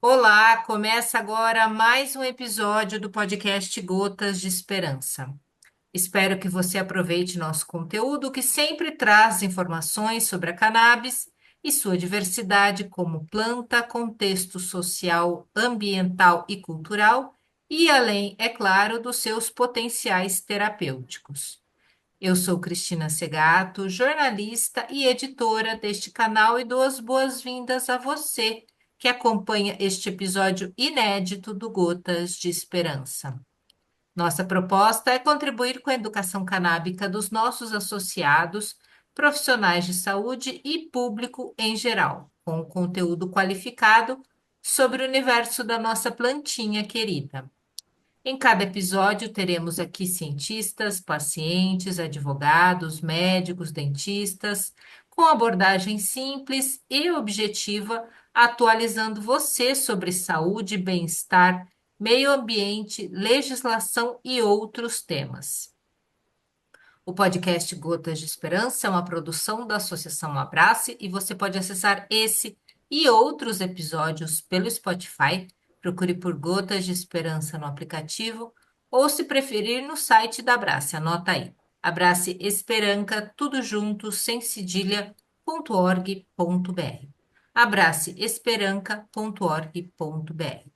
Olá, começa agora mais um episódio do podcast Gotas de Esperança. Espero que você aproveite nosso conteúdo, que sempre traz informações sobre a cannabis e sua diversidade como planta, contexto social, ambiental e cultural, e além, é claro, dos seus potenciais terapêuticos. Eu sou Cristina Segato, jornalista e editora deste canal, e dou as boas-vindas a você que acompanha este episódio inédito do Gotas de Esperança. Nossa proposta é contribuir com a educação canábica dos nossos associados, profissionais de saúde e público em geral, com conteúdo qualificado sobre o universo da nossa plantinha querida. Em cada episódio, teremos aqui cientistas, pacientes, advogados, médicos, dentistas, com abordagem simples e objetiva, atualizando você sobre saúde, bem-estar, meio ambiente, legislação e outros temas. O podcast Gotas de Esperança é uma produção da Associação Abrace e você pode acessar esse e outros episódios pelo Spotify. Procure por Gotas de Esperança no aplicativo ou, se preferir, no site da Abrace. Anota aí. Abrace Esperanca, tudo junto, sem cedilha, .org.br. abraceesperanca.org.br.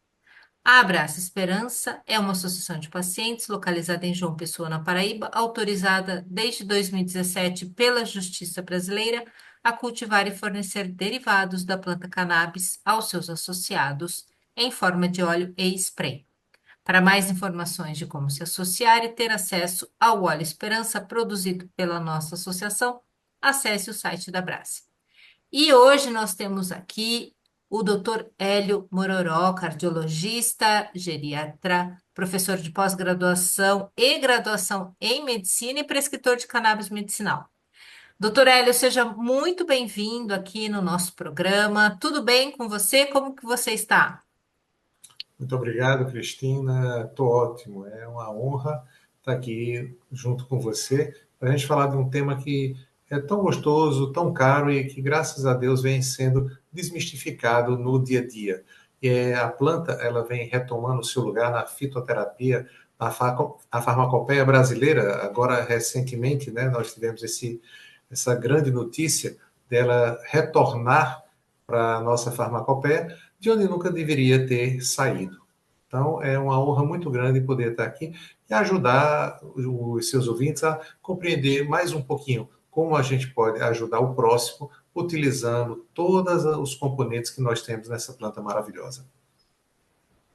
A Abraça Esperança é uma associação de pacientes localizada em João Pessoa, na Paraíba, autorizada desde 2017 pela Justiça Brasileira a cultivar e fornecer derivados da planta cannabis aos seus associados em forma de óleo e spray. Para mais informações de como se associar e ter acesso ao óleo Esperança produzido pela nossa associação, acesse o site da Abraça. E hoje nós temos aqui o Dr. Hélio Mororó, cardiologista, geriatra, professor de pós-graduação e graduação em medicina e prescritor de cannabis medicinal. Doutor Hélio, seja muito bem-vindo aqui no nosso programa. Tudo bem com você? Como que você está? Muito obrigado, Cristina. Estou ótimo. É uma honra estar aqui junto com você para a gente falar de um tema que é tão gostoso, tão caro e que, graças a Deus, vem sendo desmistificado no dia a dia. A planta, ela vem retomando o seu lugar na fitoterapia, na farmacopeia brasileira. Agora, recentemente, né, nós tivemos essa grande notícia dela retornar para a nossa farmacopeia, de onde nunca deveria ter saído. Então, é uma honra muito grande poder estar aqui e ajudar os seus ouvintes a compreender mais um pouquinho como a gente pode ajudar o próximo utilizando todos os componentes que nós temos nessa planta maravilhosa.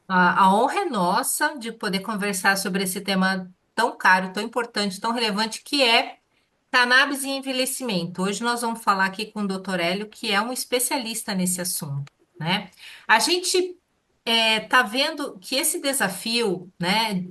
A honra é nossa de poder conversar sobre esse tema tão caro, tão importante, tão relevante, que é cannabis e envelhecimento. Hoje nós vamos falar aqui com o Dr. Hélio, que é um especialista nesse assunto, né? A gente está vendo que esse desafio, né,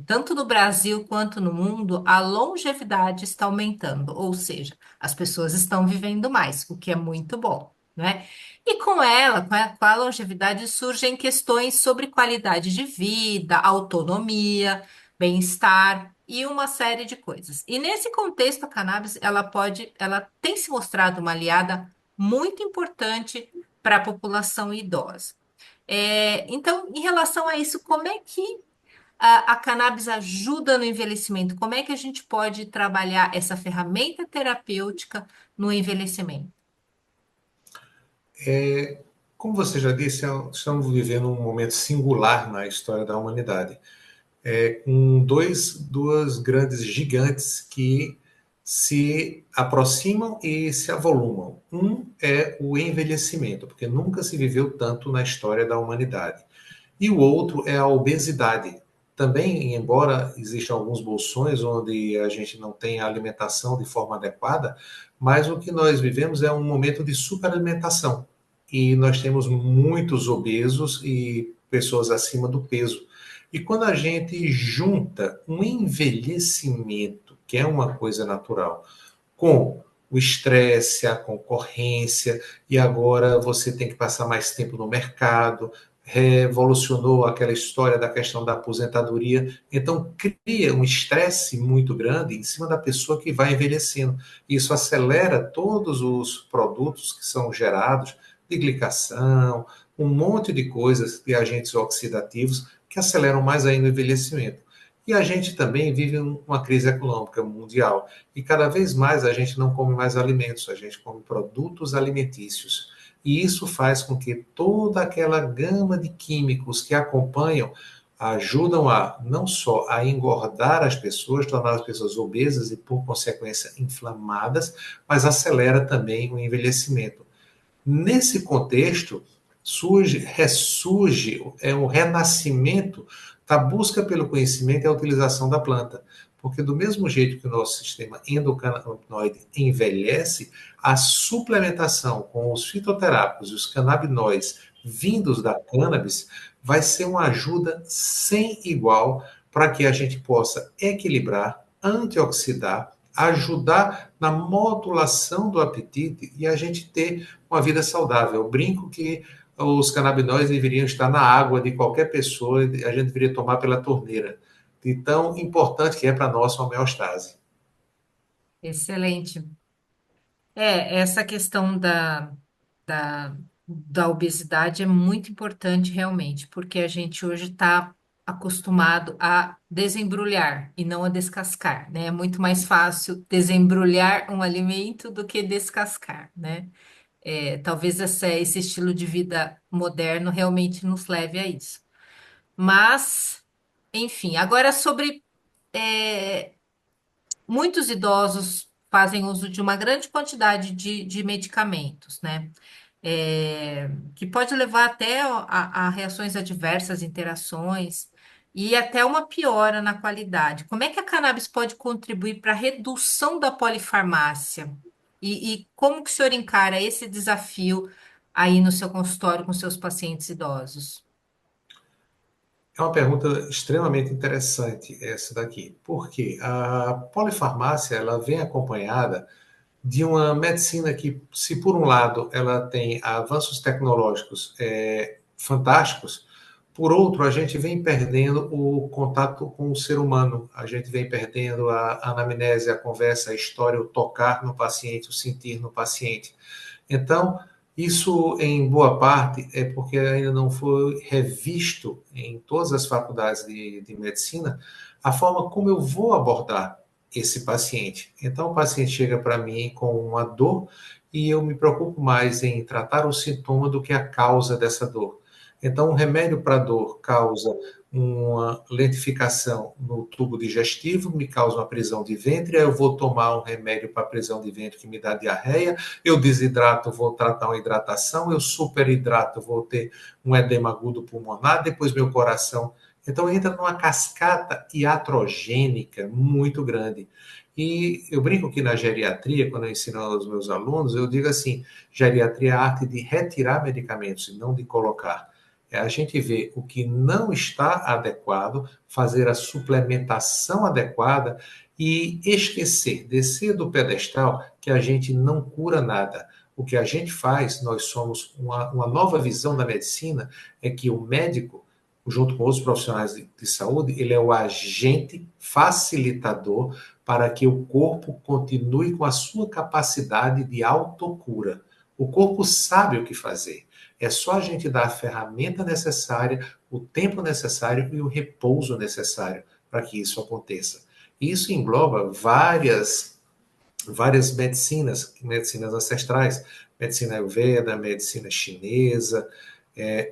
tanto no Brasil quanto no mundo, a longevidade está aumentando, ou seja, as pessoas estão vivendo mais, o que é muito bom, né? E com ela, com a longevidade, surgem questões sobre qualidade de vida, autonomia, bem-estar e uma série de coisas. E nesse contexto, a cannabis, ela tem se mostrado uma aliada muito importante para a população idosa. Então, em relação a isso, como é que a cannabis ajuda no envelhecimento? Como é que a gente pode trabalhar essa ferramenta terapêutica no envelhecimento? Como você já disse, estamos vivendo um momento singular na história da humanidade, com duas grandes gigantes que se aproximam e se avolumam. Um é o envelhecimento, porque nunca se viveu tanto na história da humanidade. E o outro é a obesidade. Também, embora existam alguns bolsões onde a gente não tem a alimentação de forma adequada, mas o que nós vivemos é um momento de superalimentação. E nós temos muitos obesos e pessoas acima do peso. E quando a gente junta um envelhecimento, que é uma coisa natural, com o estresse, a concorrência, e agora você tem que passar mais tempo no mercado, revolucionou aquela história da questão da aposentadoria, então cria um estresse muito grande em cima da pessoa que vai envelhecendo. Isso acelera todos os produtos que são gerados de glicação, um monte de coisas, de agentes oxidativos, que aceleram mais ainda o envelhecimento. E a gente também vive uma crise econômica mundial. E cada vez mais a gente não come mais alimentos, a gente come produtos alimentícios. E isso faz com que toda aquela gama de químicos que acompanham ajudam a não só a engordar as pessoas, tornar as pessoas obesas e, por consequência, inflamadas, mas acelera também o envelhecimento. Nesse contexto, ressurge um renascimento da busca pelo conhecimento e a utilização da planta. Porque do mesmo jeito que o nosso sistema endocannabinoide envelhece, a suplementação com os fitoterápicos e os canabinoides vindos da cannabis vai ser uma ajuda sem igual para que a gente possa equilibrar, antioxidar, ajudar na modulação do apetite e a gente ter uma vida saudável. Eu brinco que os canabinoides deveriam estar na água de qualquer pessoa, a gente deveria tomar pela torneira, de tão importante que é para a nossa homeostase. Excelente. Essa questão da, da obesidade é muito importante realmente, porque a gente hoje está acostumado a desembrulhar e não a descascar, né? É muito mais fácil desembrulhar um alimento do que descascar, né? Talvez esse estilo de vida moderno realmente nos leve a isso. Mas, enfim, agora sobre é, muitos idosos fazem uso de uma grande quantidade de medicamentos, né? Que pode levar até a reações adversas, interações e até uma piora na qualidade. Como é que a cannabis pode contribuir para a redução da polifarmácia? E como que o senhor encara esse desafio aí no seu consultório com seus pacientes idosos? É uma pergunta extremamente interessante essa daqui, porque a polifarmácia ela vem acompanhada de uma medicina que, se por um lado ela tem avanços tecnológicos fantásticos, por outro a gente vem perdendo o contato com o ser humano, a gente vem perdendo a anamnese, a conversa, a história, o tocar no paciente, o sentir no paciente. Então, isso, em boa parte, é porque ainda não foi revisto em todas as faculdades de medicina a forma como eu vou abordar esse paciente. Então, o paciente chega para mim com uma dor e eu me preocupo mais em tratar o sintoma do que a causa dessa dor. Então, um remédio para dor causa uma lentificação no tubo digestivo, me causa uma prisão de ventre, aí eu vou tomar um remédio para prisão de ventre que me dá diarreia, eu desidrato, vou tratar uma hidratação, eu superidrato, vou ter um edema agudo pulmonar, depois meu coração. Então entra numa cascata iatrogênica muito grande. E eu brinco que na geriatria, quando eu ensino aos meus alunos, eu digo assim: geriatria é a arte de retirar medicamentos e não de colocar. É a gente ver o que não está adequado, fazer a suplementação adequada e esquecer, descer do pedestal, que a gente não cura nada. O que a gente faz, nós somos uma nova visão da medicina, é que o médico, junto com outros profissionais de saúde, ele é o agente facilitador para que o corpo continue com a sua capacidade de autocura. O corpo sabe o que fazer. É só a gente dar a ferramenta necessária, o tempo necessário e o repouso necessário para que isso aconteça. Isso engloba várias medicinas ancestrais, medicina ayurveda, medicina chinesa,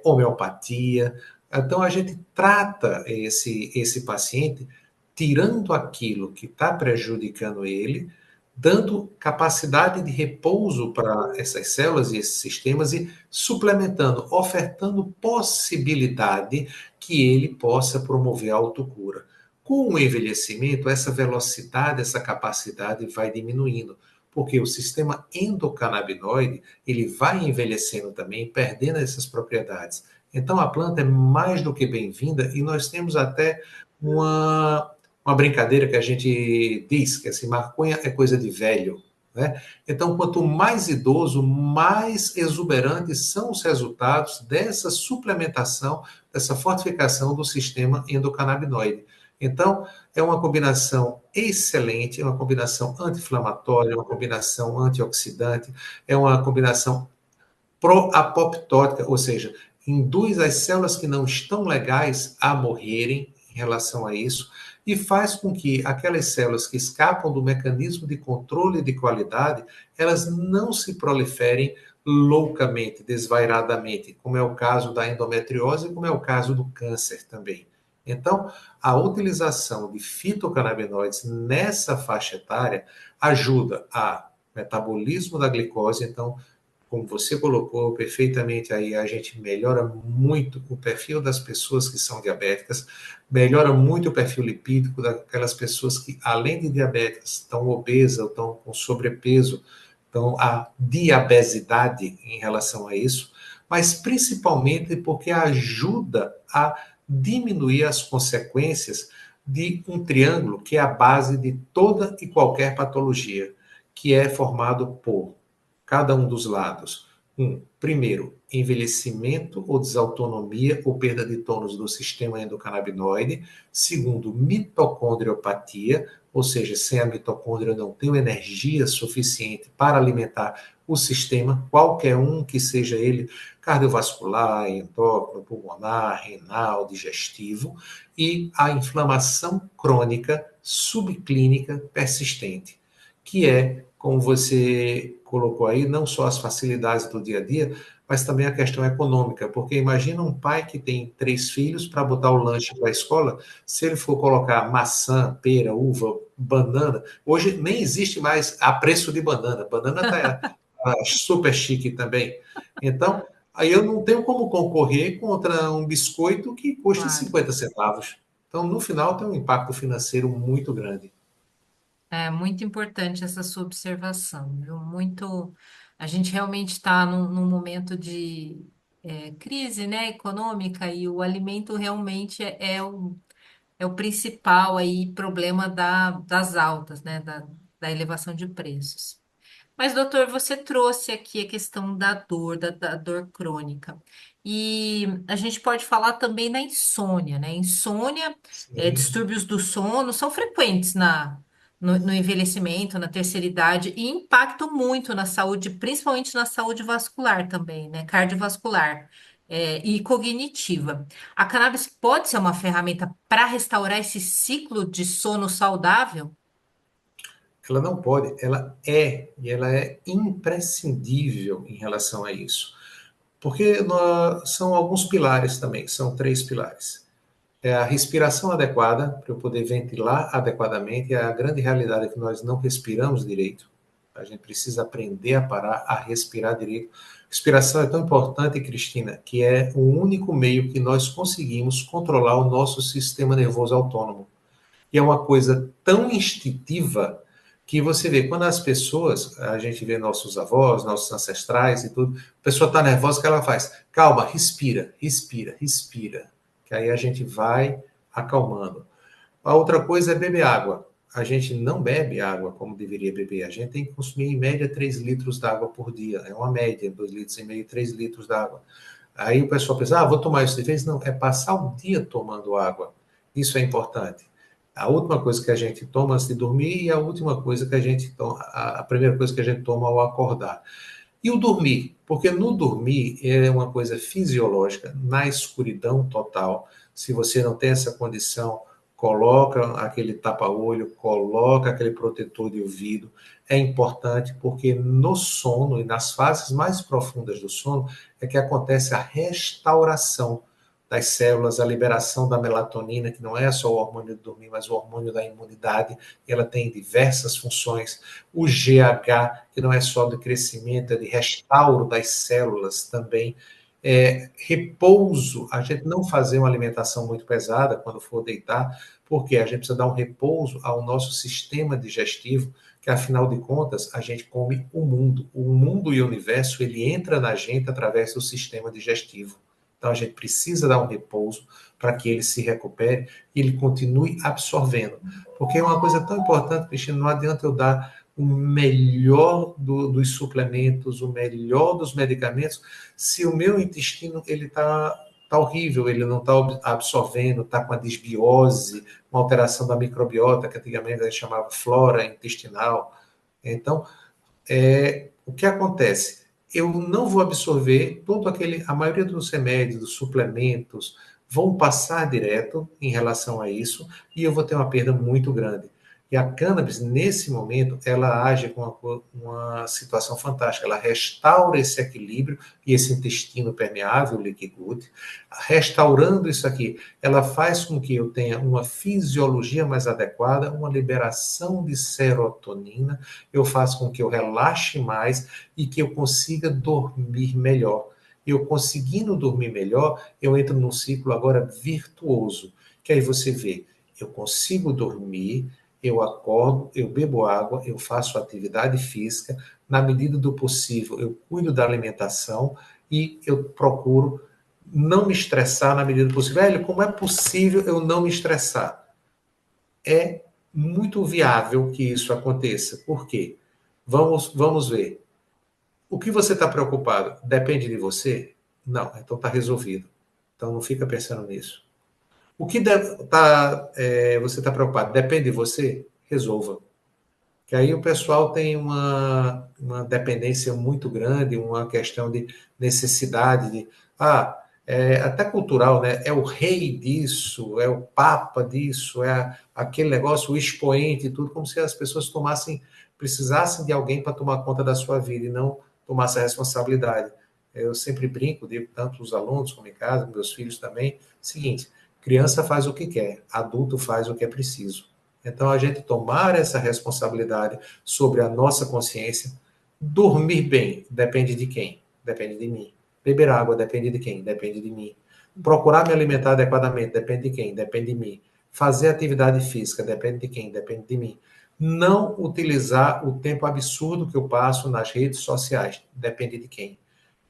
homeopatia. Então, a gente trata esse paciente tirando aquilo que está prejudicando ele, dando capacidade de repouso para essas células e esses sistemas e suplementando, ofertando possibilidade que ele possa promover a autocura. Com o envelhecimento, essa velocidade, essa capacidade vai diminuindo, porque o sistema endocannabinoide, ele vai envelhecendo também, perdendo essas propriedades. Então, a planta é mais do que bem-vinda e nós temos até uma brincadeira que a gente diz, que assim, maconha é coisa de velho, né? Então, quanto mais idoso, mais exuberantes são os resultados dessa suplementação, dessa fortificação do sistema endocannabinoide. Então, é uma combinação excelente, é uma combinação anti-inflamatória, é uma combinação antioxidante, é uma combinação pró-apoptótica, ou seja, induz as células que não estão legais a morrerem em relação a isso, e faz com que aquelas células que escapam do mecanismo de controle de qualidade, elas não se proliferem loucamente, desvairadamente, como é o caso da endometriose, como é o caso do câncer também. Então, a utilização de fitocannabinoides nessa faixa etária ajuda a metabolismo da glicose, então, como você colocou perfeitamente aí, a gente melhora muito o perfil das pessoas que são diabéticas, melhora muito o perfil lipídico daquelas pessoas que, além de diabéticas, estão obesas, estão com sobrepeso, então a diabesidade em relação a isso, mas principalmente porque ajuda a diminuir as consequências de um triângulo que é a base de toda e qualquer patologia, que é formado por cada um dos lados. Primeiro, envelhecimento ou desautonomia ou perda de tônus do sistema endocannabinoide. Segundo, mitocondriopatia, ou seja, sem a mitocôndria eu não tenho energia suficiente para alimentar o sistema, qualquer um que seja ele, cardiovascular, endócrino, pulmonar, renal, digestivo, e a inflamação crônica subclínica persistente, que é, como você colocou aí, não só as facilidades do dia a dia, mas também a questão econômica, porque imagina um pai que tem 3 filhos para botar o lanche para a escola, se ele for colocar maçã, pera, uva, banana, hoje nem existe mais a preço de banana, banana está super chique também. Então, aí eu não tenho como concorrer contra um biscoito que custa Claro. 50 centavos. Então, no final, tem um impacto financeiro muito grande. É muito importante essa sua observação, viu? Muito. A gente realmente está num momento de crise, né, econômica e o alimento realmente é o principal aí problema das altas, né, da elevação de preços. Mas, doutor, você trouxe aqui a questão da dor, da dor crônica. E a gente pode falar também da insônia, né? Insônia, Sim. distúrbios do sono são frequentes no envelhecimento, na terceira idade, e impactam muito na saúde, principalmente na saúde vascular também, né? Cardiovascular, e cognitiva. A cannabis pode ser uma ferramenta para restaurar esse ciclo de sono saudável? Ela não pode, ela é, e ela é imprescindível em relação a isso. Porque são alguns pilares também, são 3 pilares. É a respiração adequada, para eu poder ventilar adequadamente, é a grande realidade que nós não respiramos direito. A gente precisa aprender a parar, a respirar direito. Respiração é tão importante, Cristina, que é o único meio que nós conseguimos controlar o nosso sistema nervoso autônomo. E é uma coisa tão instintiva que você vê, quando as pessoas, a gente vê nossos avós, nossos ancestrais e tudo, a pessoa está nervosa, o que ela faz? Calma, respira, respira, respira. Que aí a gente vai acalmando. A outra coisa é beber água. A gente não bebe água como deveria beber. A gente tem que consumir em média 3 litros d'água por dia. É uma média, 2 litros e meio, 3 litros d'água. Aí o pessoal pensa, vou tomar isso de vez. Não, é passar o dia tomando água. Isso é importante. A última coisa que a gente toma antes de dormir e a última coisa que a gente toma, a primeira coisa que a gente toma ao acordar. E o dormir, porque no dormir é uma coisa fisiológica, na escuridão total. Se você não tem essa condição, coloca aquele tapa-olho, coloca aquele protetor de ouvido. É importante porque no sono e nas fases mais profundas do sono é que acontece a restauração das células, a liberação da melatonina, que não é só o hormônio do dormir, mas o hormônio da imunidade. Ela tem diversas funções. O GH, que não é só de crescimento, é de restauro das células também. Repouso, a gente não fazer uma alimentação muito pesada quando for deitar, porque a gente precisa dar um repouso ao nosso sistema digestivo, que afinal de contas a gente come o mundo e o universo ele entra na gente através do sistema digestivo. Então a gente precisa dar um repouso para que ele se recupere e ele continue absorvendo, porque é uma coisa tão importante, Cristina, não adianta eu dar o melhor dos suplementos, o melhor dos medicamentos, se o meu intestino ele tá horrível, ele não está absorvendo, está com a desbiose, uma alteração da microbiota, que antigamente a gente chamava flora intestinal. Então, o que acontece? eu não vou absorver a maioria dos remédios, dos suplementos, vão passar direto em relação a isso e eu vou ter uma perda muito grande. E a cannabis, nesse momento, ela age com uma situação fantástica. Ela restaura esse equilíbrio e esse intestino permeável, o leaky gut. Restaurando isso aqui, ela faz com que eu tenha uma fisiologia mais adequada, uma liberação de serotonina, eu faço com que eu relaxe mais e que eu consiga dormir melhor. Eu conseguindo dormir melhor, eu entro num ciclo agora virtuoso, que aí você vê, eu consigo dormir, eu acordo, eu bebo água, eu faço atividade física, na medida do possível eu cuido da alimentação e eu procuro não me estressar na medida do possível. Velho, como é possível eu não me estressar? É muito viável que isso aconteça. Por quê? Vamos ver. O que você está preocupado depende de você? Não, então está resolvido. Então não fica pensando nisso. O que você está preocupado depende de você? Resolva. Que aí o pessoal tem uma dependência muito grande, uma questão de necessidade de, até cultural, né? É o rei disso, é o papa disso, aquele negócio, o expoente e tudo, como se as pessoas precisassem de alguém para tomar conta da sua vida e não tomassem a responsabilidade. Eu sempre brinco, digo tanto os alunos como em casa, meus filhos também, seguinte, criança faz o que quer, adulto faz o que é preciso. Então, a gente tomar essa responsabilidade sobre a nossa consciência, dormir bem, depende de quem? Depende de mim. Beber água, depende de quem? Depende de mim. Procurar me alimentar adequadamente, depende de quem? Depende de mim. Fazer atividade física, depende de quem? Depende de mim. Não utilizar o tempo absurdo que eu passo nas redes sociais, depende de quem?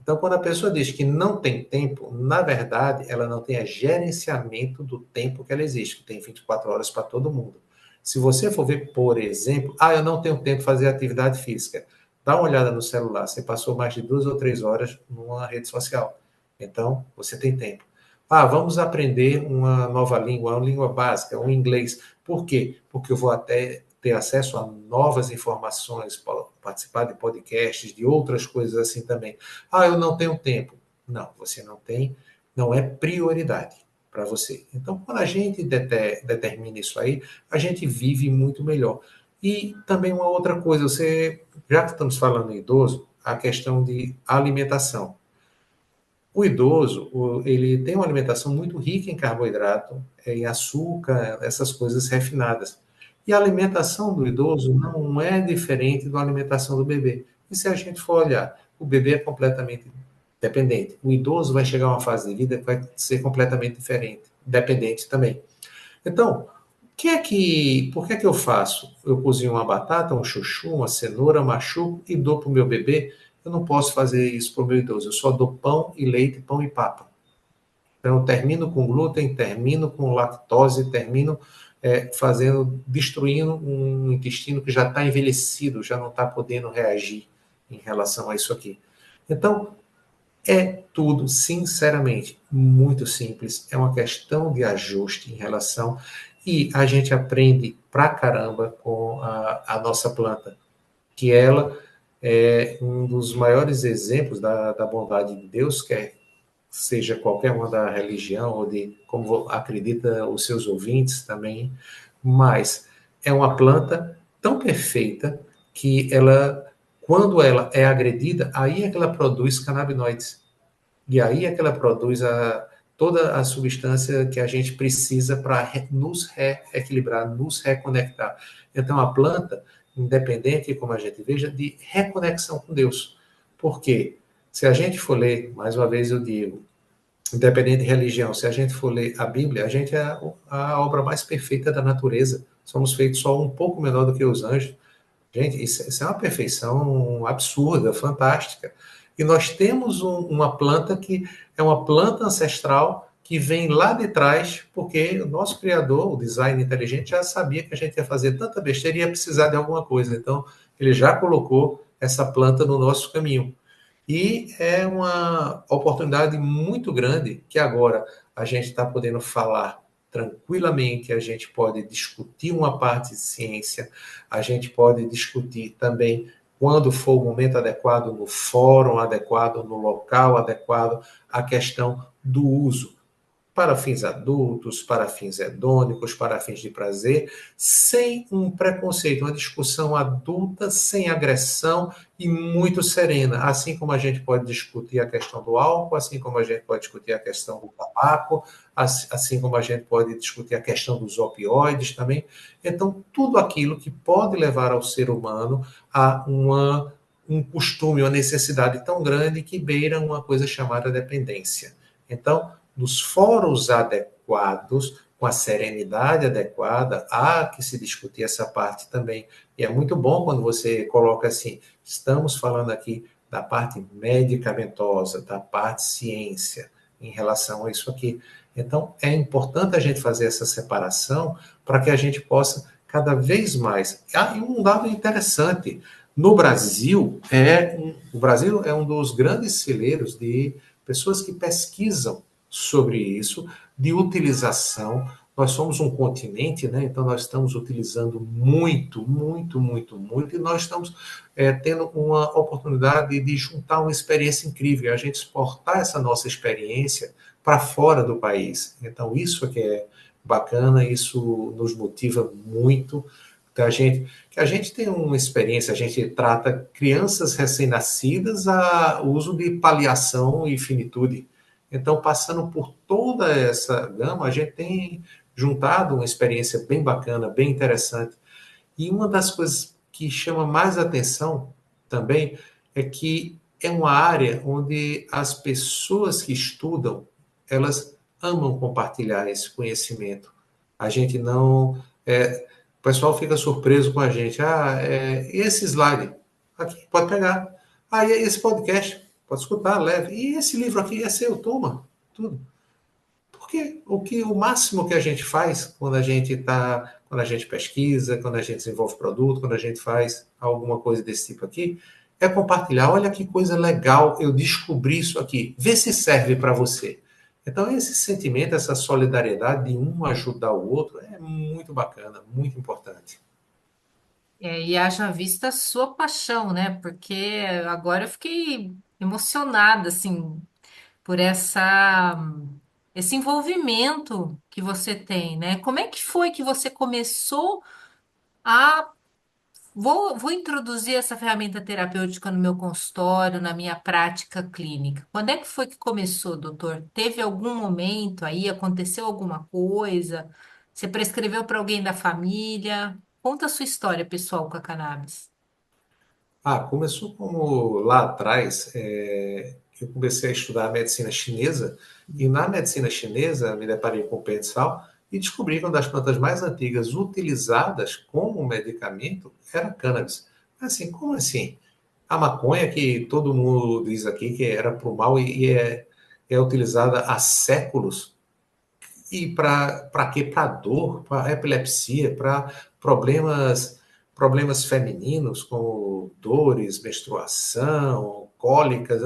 Então, quando a pessoa diz que não tem tempo, na verdade, ela não tem gerenciamento do tempo que ela existe, que tem 24 horas para todo mundo. Se você for ver, por exemplo, eu não tenho tempo de fazer atividade física. Dá uma olhada no celular, você passou mais de 2 ou 3 horas numa rede social. Então, você tem tempo. Vamos aprender uma nova língua, uma língua básica, um inglês. Por quê? Porque eu vou até ter acesso a novas informações, participar de podcasts, de outras coisas assim também. Eu não tenho tempo. Não, você não tem, não é prioridade para você. Então, quando a gente determina isso aí, a gente vive muito melhor. E também uma outra coisa, já que estamos falando em idoso, a questão de alimentação. O idoso, ele tem uma alimentação muito rica em carboidrato, em açúcar, essas coisas refinadas. E a alimentação do idoso não é diferente da alimentação do bebê. E se a gente for olhar, o bebê é completamente dependente. O idoso vai chegar a uma fase de vida que vai ser completamente diferente, dependente também. Então, por que é que eu faço? Eu cozinho uma batata, um chuchu, uma cenoura, machuco e dou para o meu bebê. Eu não posso fazer isso para o meu idoso. Eu só dou pão e leite, pão e papa. Então, eu termino com glúten, termino com lactose, termino destruindo um intestino que já está envelhecido, já não está podendo reagir em relação a isso aqui. Então, é tudo, sinceramente, muito simples. É uma questão de ajuste em relação. E a gente aprende pra caramba com a nossa planta, que ela é um dos maiores exemplos da bondade de Deus, quer seja qualquer uma da religião ou de como acredita os seus ouvintes também, mas é uma planta tão perfeita que ela, quando ela é agredida, aí é que ela produz canabinoides. E aí é que ela produz toda a substância que a gente precisa para nos reequilibrar, nos reconectar. Então, a planta, independente, como a gente veja, de reconexão com Deus. Por quê? Se a gente for ler, mais uma vez eu digo, independente de religião, se a gente for ler a Bíblia, a gente é a obra mais perfeita da natureza. Somos feitos só um pouco menor do que os anjos. Gente, isso é uma perfeição absurda, fantástica. E nós temos uma planta que é uma planta ancestral que vem lá de trás, porque o nosso criador, o design inteligente, já sabia que a gente ia fazer tanta besteira e ia precisar de alguma coisa. Então, ele já colocou essa planta no nosso caminho. E é uma oportunidade muito grande que agora a gente está podendo falar tranquilamente, a gente pode discutir uma parte de ciência, a gente pode discutir também quando for o momento adequado, no fórum adequado, no local adequado, a questão do uso para fins adultos, para fins hedônicos, para fins de prazer, sem um preconceito, uma discussão adulta, sem agressão e muito serena. Assim como a gente pode discutir a questão do álcool, assim como a gente pode discutir a questão do tabaco, assim como a gente pode discutir a questão dos opioides também. Então, tudo aquilo que pode levar ao ser humano a um costume, uma necessidade tão grande que beira uma coisa chamada dependência. Então, nos fóruns adequados, com a serenidade adequada, há que se discutir essa parte também. E é muito bom quando você coloca assim, estamos falando aqui da parte medicamentosa, da parte ciência, em relação a isso aqui. Então, é importante a gente fazer essa separação para que a gente possa cada vez mais. E um dado interessante, no Brasil, o Brasil é um dos grandes celeiros de pessoas que pesquisam sobre isso, de utilização. Nós somos um continente, né? Então nós estamos utilizando muito, muito, muito, muito, e nós estamos tendo uma oportunidade de juntar uma experiência incrível, a gente exportar essa nossa experiência para fora do país. Então isso é que é bacana, isso nos motiva muito. Que a gente tem uma experiência, a gente trata crianças recém-nascidas a uso de paliação e finitude. Então, passando por toda essa gama, a gente tem juntado uma experiência bem bacana, bem interessante. E uma das coisas que chama mais atenção também é que é uma área onde as pessoas que estudam, elas amam compartilhar esse conhecimento. A gente não... o pessoal fica surpreso com a gente. Esse slide, aqui, pode pegar. E esse podcast, pode escutar, leve. E esse livro aqui é seu, toma, tudo. Porque o máximo que a gente faz quando a gente pesquisa, quando a gente desenvolve produto, quando a gente faz alguma coisa desse tipo aqui, é compartilhar. Olha que coisa legal, eu descobri isso aqui. Vê se serve para você. Então, esse sentimento, essa solidariedade de um ajudar o outro é muito bacana, muito importante. E haja vista a sua paixão, né? Porque agora eu fiquei emocionada, assim, por esse envolvimento que você tem, né? Como é que foi que você começou a... vou introduzir essa ferramenta terapêutica no meu consultório, na minha prática clínica. Quando é que foi que começou, doutor? Teve algum momento aí? Aconteceu alguma coisa? Você prescreveu para alguém da família? Conta a sua história pessoal com a cannabis. Começou como lá atrás, eu comecei a estudar a medicina chinesa, e na medicina chinesa me deparei com o pé de sal e descobri que uma das plantas mais antigas utilizadas como medicamento era a cannabis. Assim, como assim? A maconha, que todo mundo diz aqui que era para o mal é utilizada há séculos, e para quê? Para dor, para epilepsia, para problemas femininos, como dores, menstruação, cólicas.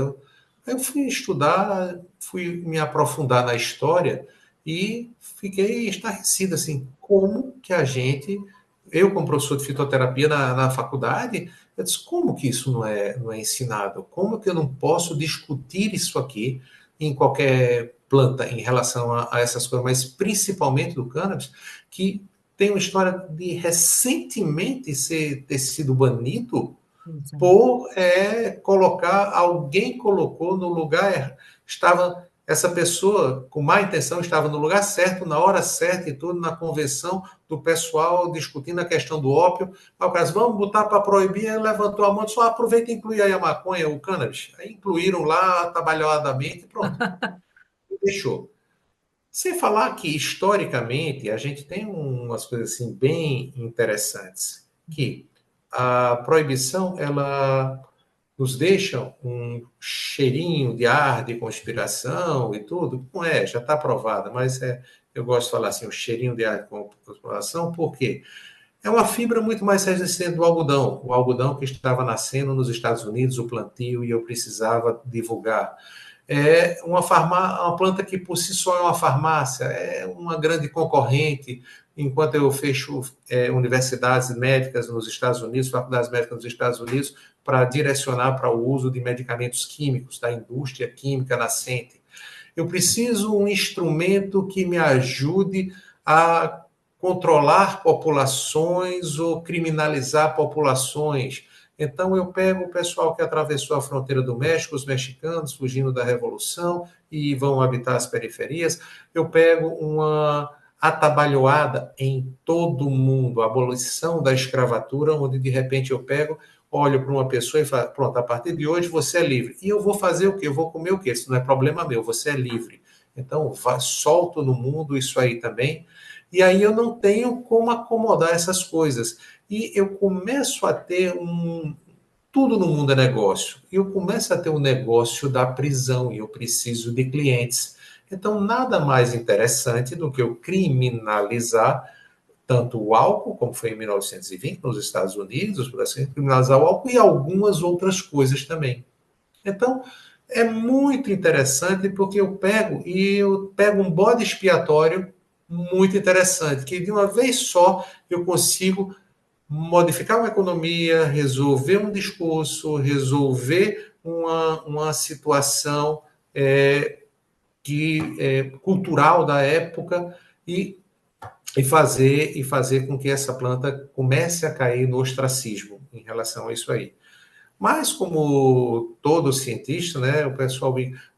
Eu fui estudar, fui me aprofundar na história e fiquei estarrecido, assim, como que a gente, eu como professor de fitoterapia na faculdade, eu disse, como que isso não é ensinado? Como que eu não posso discutir isso aqui em qualquer planta em relação a essas coisas, mas principalmente do cannabis, que tem uma história de recentemente ter sido banido Exato. por colocar, alguém colocou no lugar, estava essa pessoa com má intenção estava no lugar certo, na hora certa e tudo, na convenção do pessoal discutindo a questão do ópio. Aí o caso, vamos botar para proibir, aí levantou a mão, só aproveita e inclui aí a maconha, o cannabis. Aí incluíram lá atabalhoadamente e pronto, deixou. Sem falar que, historicamente, a gente tem umas coisas assim bem interessantes, que a proibição, ela nos deixa um cheirinho de ar, de conspiração e tudo. Não é, já está provada, mas eu gosto de falar assim, o cheirinho de ar de conspiração, por quê? É uma fibra muito mais resistente do algodão. O algodão que estava nascendo nos Estados Unidos, o plantio, e eu precisava divulgar. É uma planta que por si só é uma farmácia, é uma grande concorrente, enquanto eu fecho universidades médicas nos Estados Unidos, faculdades médicas nos Estados Unidos, para direcionar para o uso de medicamentos químicos, da indústria química nascente. Eu preciso de um instrumento que me ajude a controlar populações ou criminalizar populações. Então, eu pego o pessoal que atravessou a fronteira do México, os mexicanos fugindo da Revolução e vão habitar as periferias. Eu pego uma atabalhoada em todo o mundo, a abolição da escravatura, onde de repente eu pego, olho para uma pessoa e falo, pronto, a partir de hoje você é livre. E eu vou fazer o quê? Eu vou comer o quê? Isso não é problema meu, você é livre. Então, solto no mundo isso aí também. E aí eu não tenho como acomodar essas coisas. E eu começo a ter tudo no mundo é negócio. E eu começo a ter um negócio da prisão e eu preciso de clientes. Então, nada mais interessante do que eu criminalizar tanto o álcool, como foi em 1920 nos Estados Unidos, por assim, criminalizar o álcool e algumas outras coisas também. Então, é muito interessante porque eu pego um bode expiatório muito interessante, que de uma vez só eu consigo modificar uma economia, resolver um discurso, resolver uma situação cultural da época e fazer com que essa planta comece a cair no ostracismo em relação a isso aí. Mas, como todo cientista, né,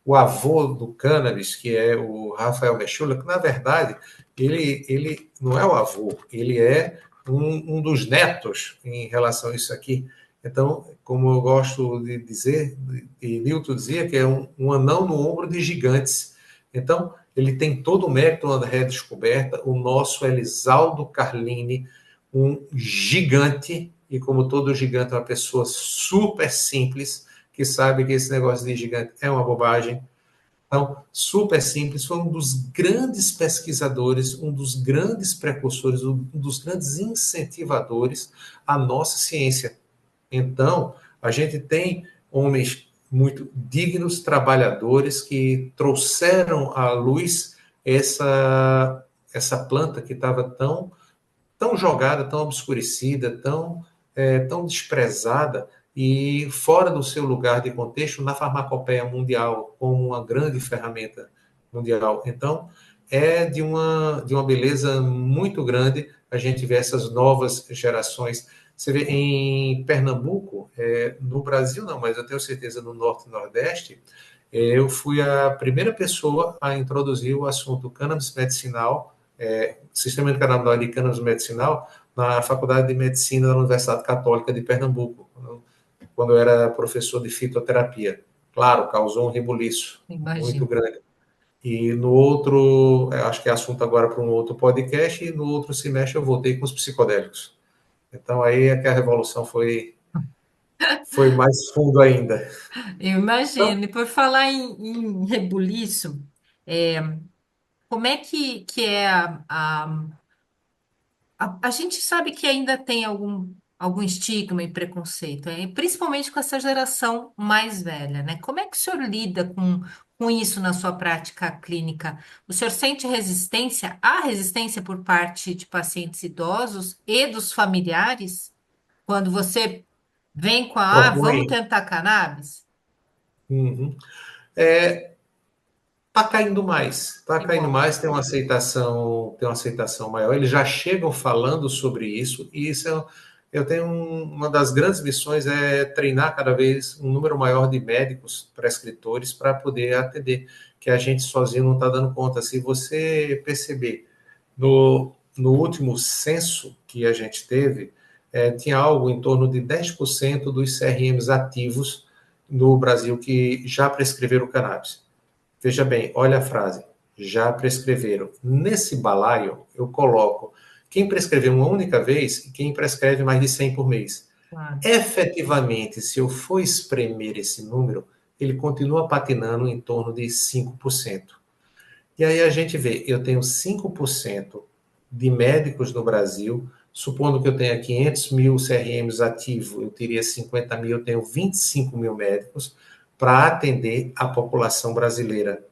o avô do cannabis, que é o Rafael Mechula, que na verdade ele não é o avô, ele é um dos netos em relação a isso aqui. Então, como eu gosto de dizer, e Newton dizia que é um anão no ombro de gigantes. Então, ele tem todo o mérito na redescoberta. O nosso Elisaldo Carlini, um gigante, e como todo gigante, é uma pessoa super simples, que sabe que esse negócio de gigante é uma bobagem. Então, super simples, foi um dos grandes pesquisadores, um dos grandes precursores, um dos grandes incentivadores à nossa ciência. Então, a gente tem homens muito dignos, trabalhadores, que trouxeram à luz essa planta que estava tão jogada, tão obscurecida, tão desprezada e fora do seu lugar de contexto na farmacopeia mundial, como uma grande ferramenta mundial. Então, é de uma beleza muito grande a gente ver essas novas gerações. Você vê em Pernambuco, no Brasil não, mas eu tenho certeza no Norte e Nordeste, eu fui a primeira pessoa a introduzir o assunto cannabis medicinal, sistema endocannabinoide de cannabis medicinal, na Faculdade de Medicina da Universidade Católica de Pernambuco, quando eu era professor de fitoterapia. Claro, causou um rebuliço muito Imagino. grande. E no outro, acho que é assunto agora para um outro podcast, e no outro semestre eu voltei com os psicodélicos. Então aí é que a revolução foi mais fundo ainda. Eu Então, imagino. E por falar em rebuliço, é, como é que é a gente sabe que ainda tem algum estigma e preconceito, principalmente com essa geração mais velha, né? Como é que o senhor lida com isso na sua prática clínica? O senhor sente resistência? Há resistência por parte de pacientes idosos e dos familiares quando você vem com vamos propõe. tentar cannabis? Uhum. Está Que caindo bom. mais, tem uma aceitação maior. Eles já chegam falando sobre isso, e eu tenho uma das grandes missões é treinar cada vez um número maior de médicos, prescritores, para poder atender, que a gente sozinho não está dando conta. Se você perceber, no último censo que a gente teve, tinha algo em torno de 10% dos CRMs ativos no Brasil que já prescreveram cannabis. Veja bem, olha a frase. Já prescreveram. Nesse balaio, eu coloco quem prescreveu uma única vez e quem prescreve mais de 100 por mês. Claro. Efetivamente, se eu for espremer esse número, ele continua patinando em torno de 5%. E aí a gente vê, eu tenho 5% de médicos no Brasil, supondo que eu tenha 500 mil CRMs ativos, eu teria 50 mil, eu tenho 25 mil médicos. para atender a população brasileira.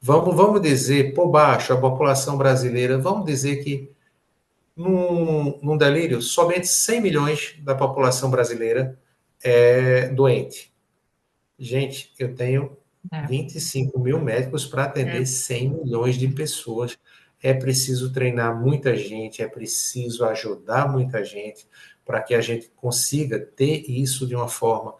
Vamos dizer, por baixo, a população brasileira, vamos dizer que, num delírio, somente 100 milhões da população brasileira é doente. Gente, eu tenho É, 25 mil médicos para atender é, 100 milhões de pessoas. É preciso treinar muita gente, é preciso ajudar muita gente para que a gente consiga ter isso de uma forma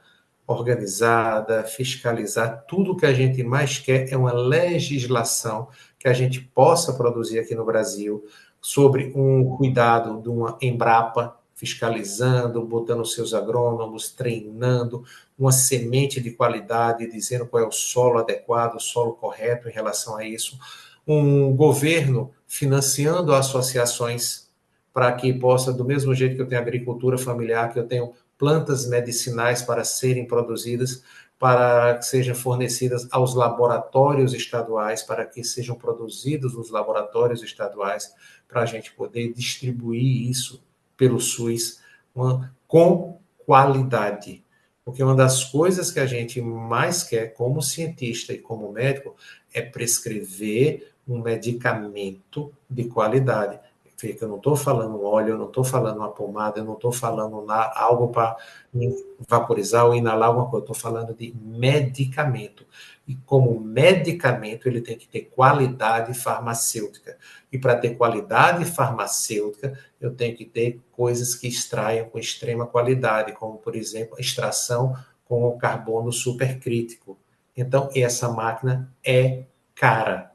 organizada, fiscalizar. Tudo que a gente mais quer é uma legislação que a gente possa produzir aqui no Brasil sobre um cuidado de uma Embrapa fiscalizando, botando seus agrônomos, treinando, uma semente de qualidade, dizendo qual é o solo adequado, o solo correto em relação a isso, um governo financiando associações para que possa, do mesmo jeito que eu tenho agricultura familiar, que eu tenho plantas medicinais para serem produzidas, para que sejam fornecidas aos laboratórios estaduais, para que sejam produzidos nos laboratórios estaduais, para a gente poder distribuir isso pelo SUS com qualidade. Porque uma das coisas que a gente mais quer, como cientista e como médico, é prescrever um medicamento de qualidade. Eu não estou falando óleo, eu não estou falando uma pomada, eu não estou falando algo para vaporizar ou inalar alguma coisa, eu estou falando de medicamento. E como medicamento, ele tem que ter qualidade farmacêutica. E para ter qualidade farmacêutica, eu tenho que ter coisas que extraiam com extrema qualidade, como, por exemplo, a extração com o carbono supercrítico. Então, essa máquina é cara.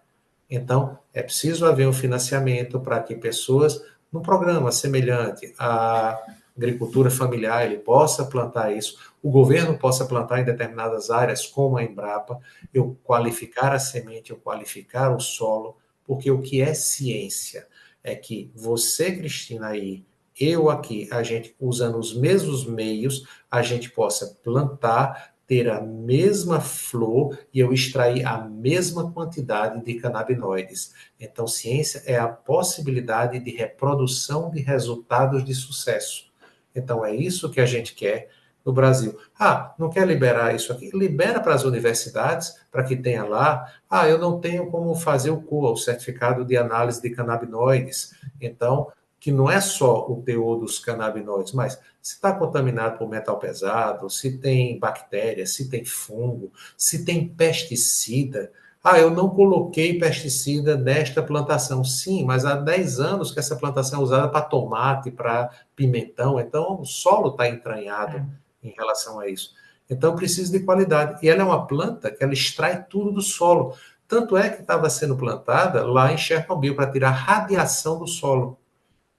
Então, é preciso haver um financiamento para que pessoas, num programa semelhante à agricultura familiar, ele possa plantar isso, o governo possa plantar em determinadas áreas, como a Embrapa, eu qualificar a semente, eu qualificar o solo, porque o que é ciência é que você, Cristina, aí, eu aqui, a gente usando os mesmos meios, a gente possa plantar, ter a mesma flor e eu extrair a mesma quantidade de canabinoides. Então, ciência é a possibilidade de reprodução de resultados de sucesso. Então, é isso que a gente quer no Brasil. Ah, não quer liberar isso aqui? Libera para as universidades, para que tenha lá. Ah, eu não tenho como fazer o CUA, o Certificado de Análise de Canabinoides. Então, que não é só o teor dos canabinoides, mas se está contaminado por metal pesado, se tem bactéria, se tem fungo, se tem pesticida. Ah, eu não coloquei pesticida nesta plantação. Sim, mas há 10 anos que essa plantação é usada para tomate, para pimentão, então o solo está entranhado é. em relação a isso. Então precisa de qualidade. E ela é uma planta que ela extrai tudo do solo. Tanto é que estava sendo plantada lá em Chernobyl para tirar radiação do solo.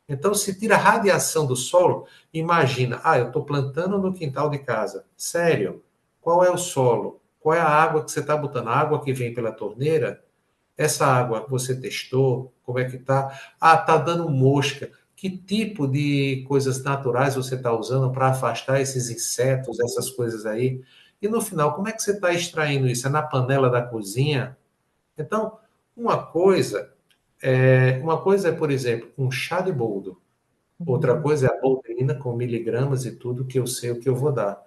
Então, se tira a radiação do solo, imagina, eu estou plantando no quintal de casa. Sério, qual é o solo? Qual é a água que você está botando? A água que vem pela torneira? Essa água você testou? Como é que está? Ah, está dando mosca. Que tipo de coisas naturais você está usando para afastar esses insetos, essas coisas aí? E no final, como é que você está extraindo isso? É na panela da cozinha? Então, uma coisa uma coisa é, por exemplo, um chá de boldo. Outra Uhum. coisa é a boldrina com miligramas e tudo que eu sei o que eu vou dar.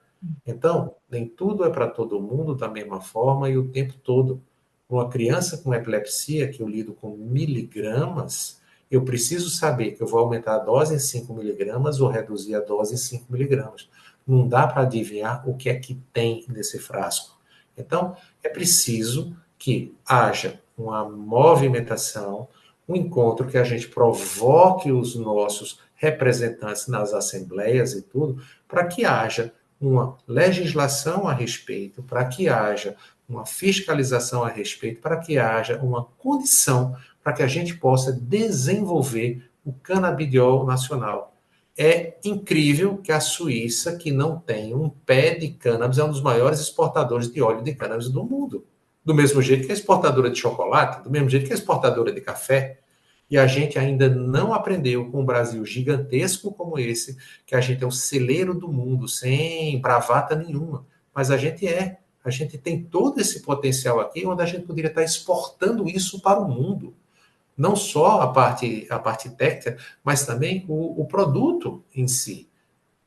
Então, nem tudo é para todo mundo da mesma forma e o tempo todo. Uma criança com epilepsia, que eu lido com miligramas, eu preciso saber que eu vou aumentar a dose em 5 miligramas ou reduzir a dose em 5 miligramas. Não dá para adivinhar o que é que tem nesse frasco. Então, é preciso que haja uma movimentação, um encontro que a gente provoque os nossos representantes nas assembleias e tudo, para que haja uma legislação a respeito, para que haja uma fiscalização a respeito, para que haja uma condição para que a gente possa desenvolver o canabidiol nacional. É incrível que a Suíça, que não tem um pé de cannabis, é um dos maiores exportadores de óleo de cannabis do mundo. Do mesmo jeito que é exportadora de chocolate, do mesmo jeito que é exportadora de café. E a gente ainda não aprendeu com um Brasil gigantesco como esse, que a gente é o celeiro do mundo, sem bravata nenhuma. Mas a gente é. A gente tem todo esse potencial aqui, onde a gente poderia estar exportando isso para o mundo. Não só a parte técnica, mas também o produto em si.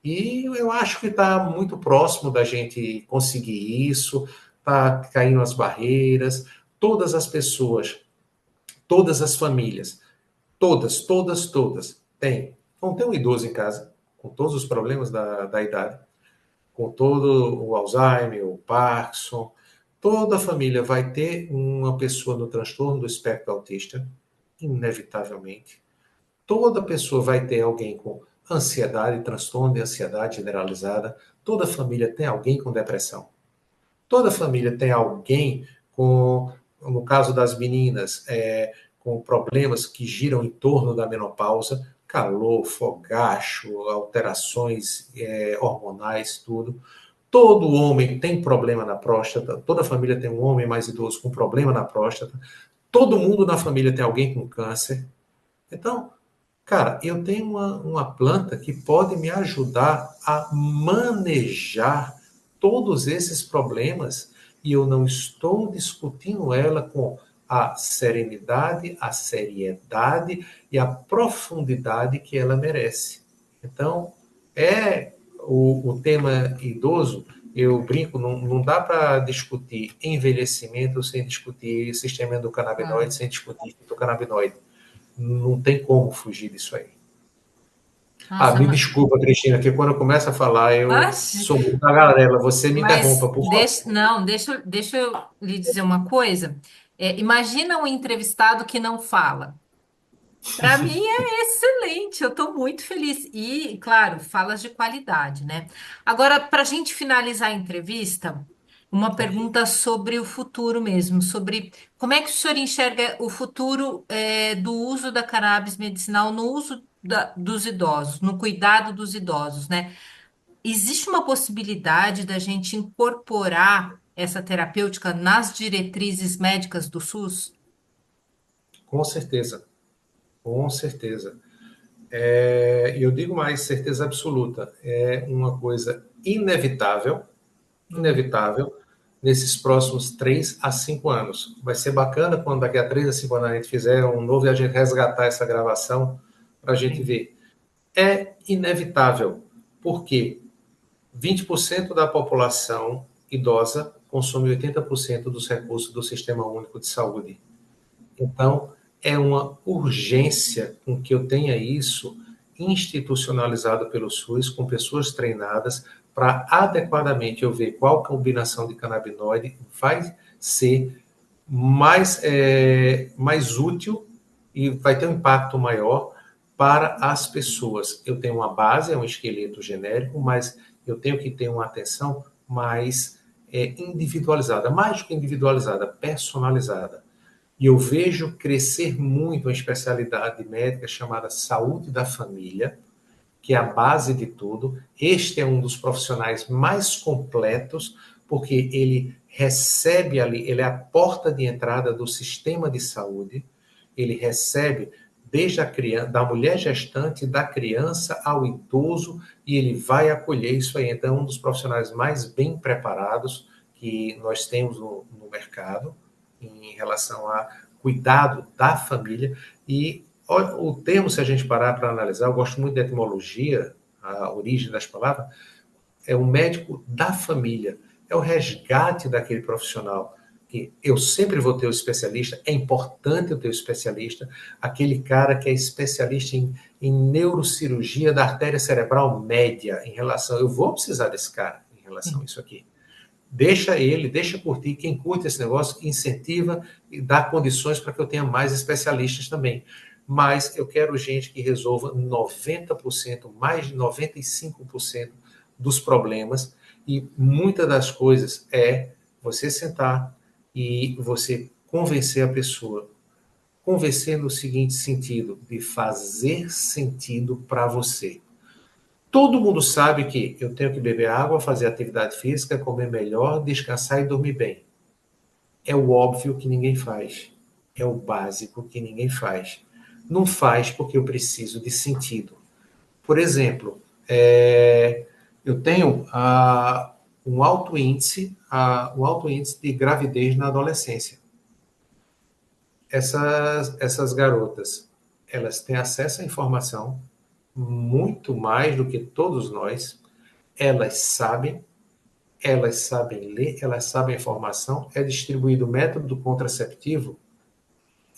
E eu acho que está muito próximo da gente conseguir isso, está caindo as barreiras, todas as pessoas, todas as famílias, todas, têm. Vão ter um idoso em casa, com todos os problemas da idade, com todo o Alzheimer, o Parkinson, toda a família vai ter uma pessoa no transtorno do espectro autista, inevitavelmente. Toda pessoa vai ter alguém com ansiedade, transtorno de ansiedade generalizada. Toda família tem alguém com depressão. Toda família tem alguém com, no caso das meninas, com problemas que giram em torno da menopausa, calor, fogacho, alterações hormonais, tudo. Todo homem tem problema na próstata, toda família tem um homem mais idoso com problema na próstata, todo mundo na família tem alguém com câncer. Então, cara, eu tenho uma planta que pode me ajudar a manejar todos esses problemas e eu não estou discutindo ela com a serenidade, a seriedade e a profundidade que ela merece. Então, o tema idoso, eu brinco, não dá para discutir envelhecimento sem discutir sistema endocannabinoide, Claro. sem discutir fitocannabinoide. Não tem como fugir disso aí. Ah, Nossa, me desculpa, Cristina, que quando eu começo a falar, eu mas, sou muito tagarela. Você me interrompa, mas por deixa, favor. não, deixa eu lhe dizer uma coisa. Imagina um entrevistado que não fala. Para mim é excelente, eu estou muito feliz. E, claro, falas de qualidade, né? Agora, para a gente finalizar a entrevista, uma Ok. pergunta sobre o futuro mesmo, sobre como é que o senhor enxerga o futuro do uso da cannabis medicinal no uso dos idosos, no cuidado dos idosos, né? Existe uma possibilidade da gente incorporar essa terapêutica nas diretrizes médicas do SUS? Com certeza, com certeza. Eu digo mais, certeza absoluta. É uma coisa inevitável, Hum, inevitável, nesses próximos 3 a 5 anos. Vai ser bacana quando daqui a 3 a 5 anos a gente fizer um novo e a gente resgatar essa gravação para a gente sim. ver. É inevitável. Por quê? 20% da população idosa consome 80% dos recursos do Sistema Único de Saúde. Então, é uma urgência com que eu tenha isso institucionalizado pelo SUS, com pessoas treinadas, para adequadamente eu ver qual combinação de canabinoide vai ser mais útil e vai ter um impacto maior para as pessoas. Eu tenho uma base, é um esqueleto genérico, mas eu tenho que ter uma atenção mais individualizada, mais do que individualizada, personalizada. E eu vejo crescer muito uma especialidade médica chamada saúde da família, que é a base de tudo. Este é um dos profissionais mais completos, porque ele recebe ali, ele é a porta de entrada do sistema de saúde, ele recebe desde a criança, da mulher gestante, da criança ao idoso, e ele vai acolher isso aí. Então, é um dos profissionais mais bem preparados que nós temos no mercado em relação a cuidado da família. E o termo, se a gente parar para analisar, eu gosto muito da etimologia, a origem das palavras, é o médico da família, é o resgate daquele profissional. Que eu sempre vou ter o especialista, é importante eu ter o especialista, aquele cara que é especialista em neurocirurgia da artéria cerebral média, em relação. Eu vou precisar desse cara em relação a Sim. isso aqui. Deixa ele, deixa curtir. Quem curte esse negócio, incentiva e dá condições para que eu tenha mais especialistas também. Mas eu quero gente que resolva 90%, mais de 95% dos problemas. E muitas das coisas é você sentar e você convencer a pessoa. Convencer no seguinte sentido, de fazer sentido para você. Todo mundo sabe que eu tenho que beber água, fazer atividade física, comer melhor, descansar e dormir bem. É o óbvio que ninguém faz. É o básico que ninguém faz. Não faz porque eu preciso de sentido. Por exemplo, eu tenho um alto índice de gravidez na adolescência. Essas garotas, elas têm acesso à informação, muito mais do que todos nós. Elas sabem ler, elas sabem a informação, é distribuído o método contraceptivo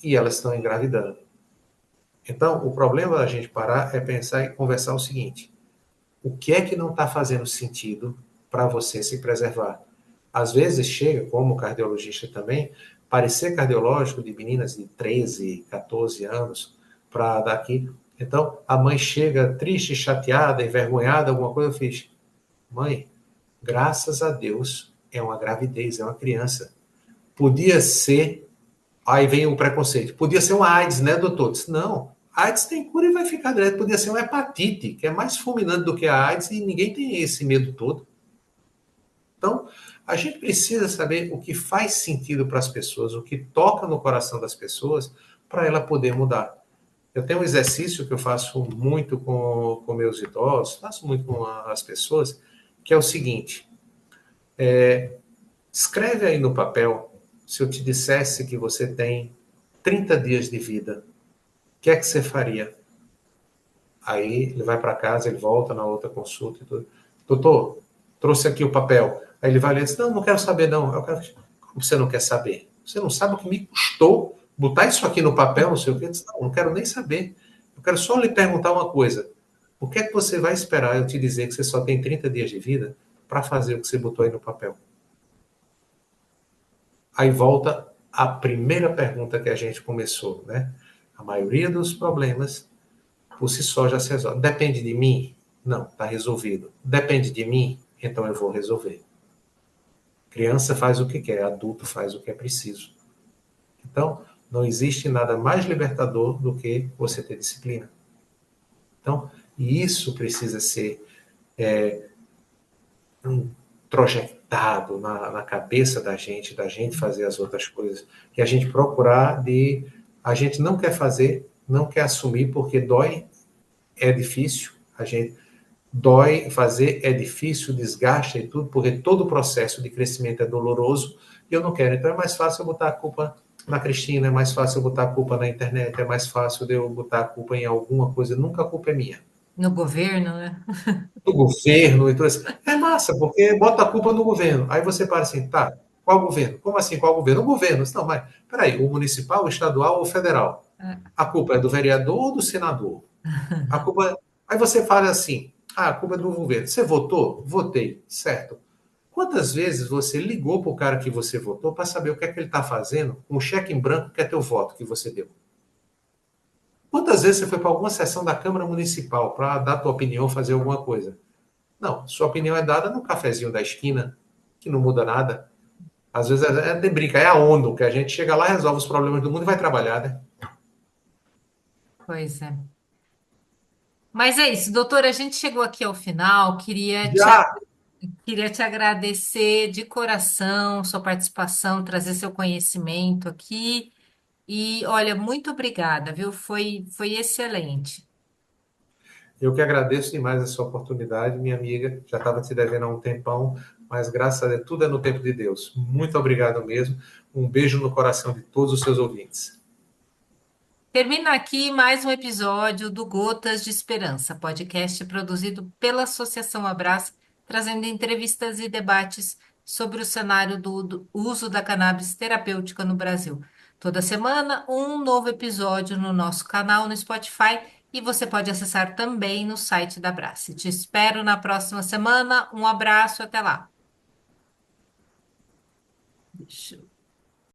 e elas estão engravidando. Então, o problema da gente parar é pensar e conversar o seguinte: o que é que não está fazendo sentido para você se preservar? Às vezes chega, como cardiologista também, parecer cardiológico de meninas de 13, 14 anos para daqui. Então, a mãe chega triste, chateada, envergonhada, alguma coisa, eu fiz: mãe, graças a Deus, é uma gravidez, é uma criança. Podia ser, aí vem o preconceito, podia ser uma AIDS, né, doutor? Disse, não, AIDS tem cura e vai ficar direto. Podia ser uma hepatite, que é mais fulminante do que a AIDS e ninguém tem esse medo todo. Então, a gente precisa saber o que faz sentido para as pessoas, o que toca no coração das pessoas, para ela poder mudar. Eu tenho um exercício que eu faço muito com meus idosos, faço muito com as pessoas, que é o seguinte: escreve aí no papel, se eu te dissesse que você tem 30 dias de vida, o que é que você faria? Aí ele vai para casa, ele volta na outra consulta e tudo. Doutor, trouxe aqui o papel. Aí ele vai ler e diz, não, não quero saber não. Eu quero... Como você não quer saber? Você não sabe o que me custou botar isso aqui no papel, não sei o quê. Eu disse, não quero nem saber. Eu quero só lhe perguntar uma coisa. O que é que você vai esperar eu te dizer que você só tem 30 dias de vida para fazer o que você botou aí no papel? Aí volta a primeira pergunta que a gente começou, né? A maioria dos problemas por si só já se resolve. Depende de mim? Não, está resolvido. Depende de mim? Então eu vou resolver. Criança faz o que quer, adulto faz o que é preciso. Então, não existe nada mais libertador do que você ter disciplina. Então, e isso precisa ser projetado na cabeça da gente fazer as outras coisas, e a gente procurar de... A gente não quer fazer, não quer assumir, porque dói, é difícil, a gente dói fazer, é difícil, desgasta e tudo, porque todo o processo de crescimento é doloroso e eu não quero. Então é mais fácil eu botar a culpa na Cristina, é mais fácil eu botar a culpa na internet, é mais fácil de eu botar a culpa em alguma coisa. Nunca a culpa é minha. No governo, né? Do governo e tudo assim. É massa, porque bota a culpa no governo. Aí você para assim, tá, qual governo? Como assim, qual governo? O governo. Não, mas peraí, o municipal, o estadual ou o federal? A culpa é do vereador ou do senador? A culpa. Aí você fala assim: ah, a culpa é do governo. Você votou? Votei, certo. Quantas vezes você ligou para o cara que você votou para saber o que é que ele está fazendo, um cheque em branco que é teu voto que você deu? Quantas vezes você foi para alguma sessão da Câmara Municipal para dar tua opinião, fazer alguma coisa? Não, sua opinião é dada no cafezinho da esquina, que não muda nada. Às vezes é de brinca, é a ONU, que a gente chega lá, resolve os problemas do mundo e vai trabalhar, né? Pois é. Mas é isso, doutora, a gente chegou aqui ao final. Já Queria te agradecer de coração sua participação, trazer seu conhecimento aqui. E olha, muito obrigada, viu? Foi excelente. eu que agradeço demais essa oportunidade, minha amiga. Já estava te devendo há um tempão, mas graças a Deus, tudo é no tempo de Deus. Muito obrigado mesmo. Um beijo no coração de todos os seus ouvintes. Termina aqui mais um episódio do Gotas de Esperança, podcast produzido pela Associação Abraço, trazendo entrevistas e debates sobre o cenário do uso da cannabis terapêutica no Brasil. Toda semana, um novo episódio no nosso canal no Spotify e você pode acessar também no site da Abraço. Te espero na próxima semana. Um abraço, até lá. Deixa eu